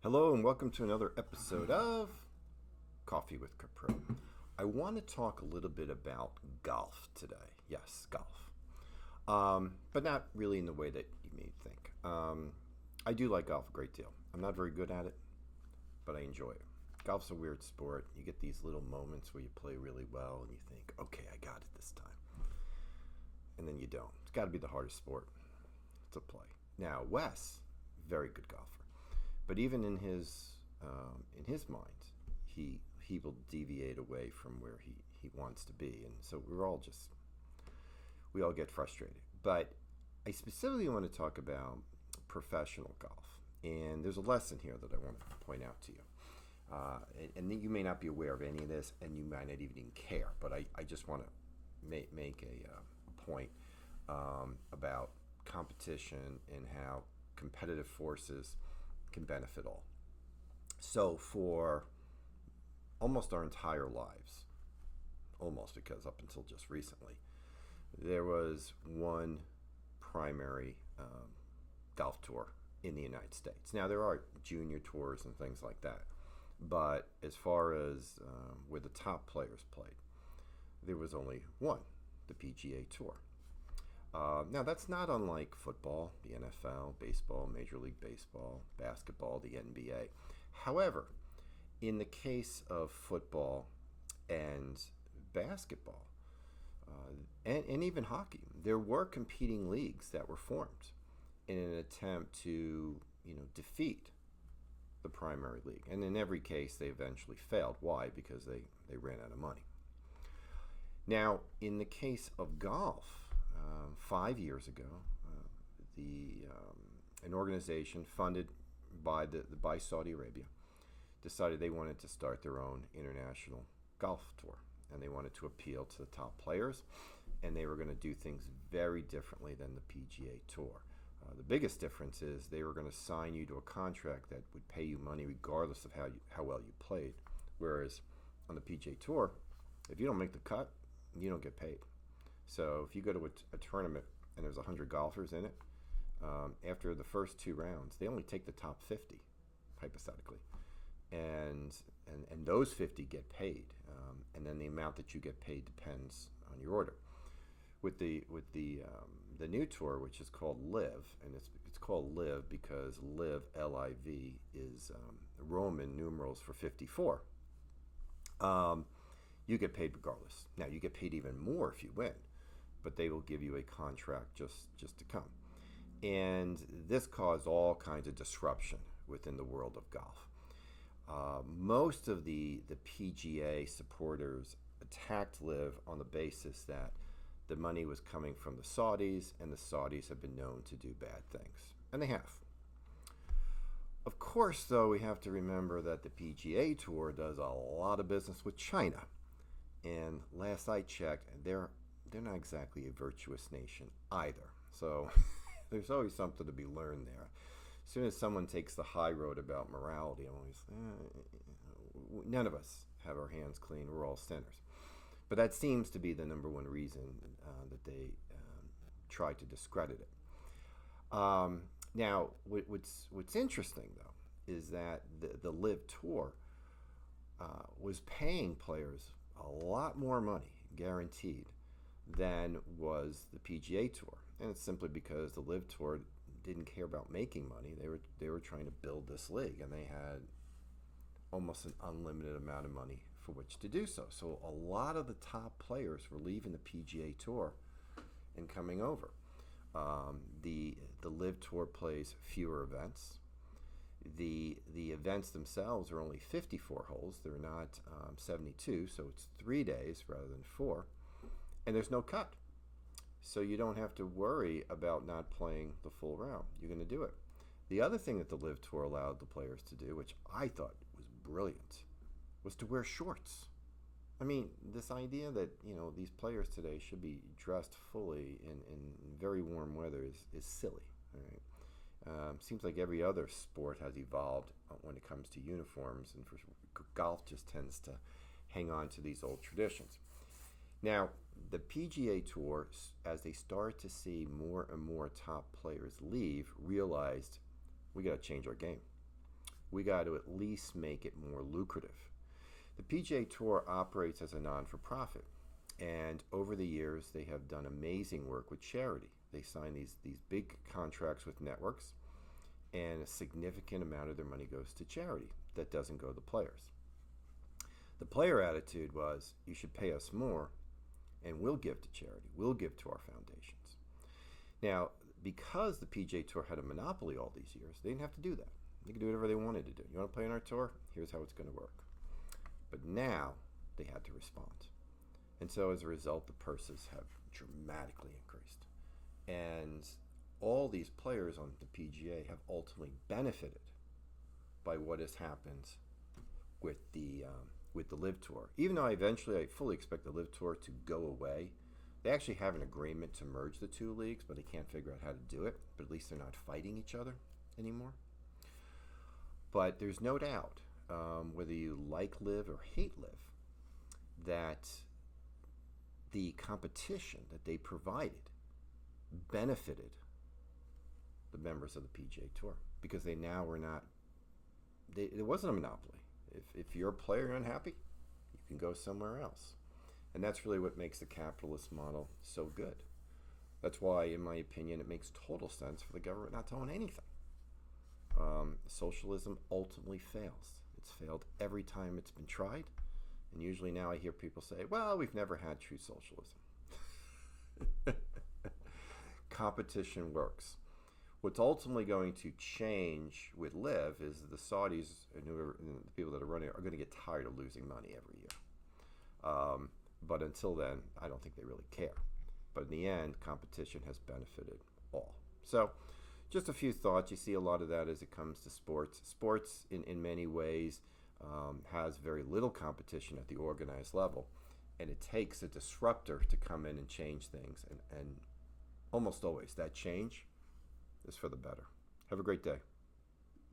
Hello and welcome to another episode of Coffee with Capro. I want to talk a little bit about golf today. Yes, golf. But not really in the way that you may think. I do like golf a great deal. I'm not very good at it, but I enjoy it. Golf's a weird sport. You get these little moments where you play really well and you think, okay, I got it this time. And then you don't. It's got to be the hardest sport to play. Now, Wes, very good golfer. But even in his mind, he will deviate away from where he wants to be, and so we all get frustrated. But I specifically want to talk about professional golf, and there's a lesson here that I want to point out to you. And you may not be aware of any of this, and you might not even care. But I just want to make a point about competition and how competitive forces can benefit all. So for almost our entire lives, almost, because up until just recently, there was one primary golf tour in the United States. Now there are junior tours and things like that, but as far as where the top players played, there was only one, the PGA Tour. Now, that's not unlike football, the NFL, baseball, Major League Baseball, basketball, the NBA. However, in the case of football and basketball, and even hockey, there were competing leagues that were formed in an attempt to, defeat the primary league. And in every case, they eventually failed. Why? Because they ran out of money. Now, in the case of golf, 5 years ago, an organization funded by Saudi Arabia decided they wanted to start their own international golf tour, and they wanted to appeal to the top players, and they were going to do things very differently than the PGA Tour. The biggest difference is they were going to sign you to a contract that would pay you money regardless of how well you played, whereas on the PGA Tour, if you don't make the cut, you don't get paid. So if you go to a tournament and there's 100 golfers in it, after the first two rounds, they only take the top 50, hypothetically, and those 50 get paid, and then the amount that you get paid depends on your order. With the new tour, which is called Live, and it's called Live because Live, Liv, is Roman numerals for 54. You get paid regardless. Now you get paid even more if you win, but they will give you a contract just to come. And this caused all kinds of disruption within the world of golf. Most of the PGA supporters attacked Live on the basis that the money was coming from the Saudis, and the Saudis have been known to do bad things, and they have. Of course, though, we have to remember that the PGA Tour does a lot of business with China, and last I checked, they're not exactly a virtuous nation either. So there's always something to be learned there. As soon as someone takes the high road about morality, I'm always, none of us have our hands clean. We're all sinners. But that seems to be the number one reason that they try to discredit it. Now, what's interesting, though, is that the Live Tour was paying players a lot more money, guaranteed, than was the PGA Tour. And it's simply because the Live Tour didn't care about making money. They were trying to build this league, and they had almost an unlimited amount of money for which to do so. So a lot of the top players were leaving the PGA Tour and coming over. The Live Tour plays fewer events. The events themselves are only 54 holes. They're not 72, so it's 3 days rather than 4. And there's no cut. So you don't have to worry about not playing the full round. You're going to do it. The other thing that the Live Tour allowed the players to do, which I thought was brilliant, was to wear shorts. I mean, this idea that, these players today should be dressed fully in very warm weather is silly. All right? Seems like every other sport has evolved when it comes to uniforms, and golf just tends to hang on to these old traditions. Now, the PGA Tour, as they started to see more and more top players leave, realized we got to change our game. we got to at least make it more lucrative. The PGA Tour operates as a non-for-profit, and over the years they have done amazing work with charity. They sign these big contracts with networks, and a significant amount of their money goes to charity that doesn't go to the players. The player attitude was, you should pay us more and we'll give to charity, we'll give to our foundations. Now, because the PGA Tour had a monopoly all these years, they didn't have to do that. They could do whatever they wanted to do. You want to play on our tour? Here's how it's going to work. But now they had to respond. And so as a result, the purses have dramatically increased. And all these players on the PGA have ultimately benefited by what has happened with the LIV Tour. Even though I fully expect the LIV Tour to go away. They actually have an agreement to merge the two leagues, but they can't figure out how to do it. But at least they're not fighting each other anymore. But there's no doubt, whether you like LIV or hate LIV, that the competition that they provided benefited the members of the PGA Tour, because they now were not, it wasn't a monopoly. If you're a player and unhappy, you can go somewhere else. And that's really what makes the capitalist model so good. That's why, in my opinion, it makes total sense for the government not to own anything. Socialism ultimately fails. It's failed every time it's been tried. And usually now I hear people say, well, we've never had true socialism. Competition works. What's ultimately going to change with LIV is the Saudis and the people that are running are going to get tired of losing money every year. But until then, I don't think they really care. But in the end, competition has benefited all. So just a few thoughts. You see a lot of that as it comes to sports. Sports, in many ways, has very little competition at the organized level. And it takes a disruptor to come in and change things. And almost always, that change is for the better. Have a great day.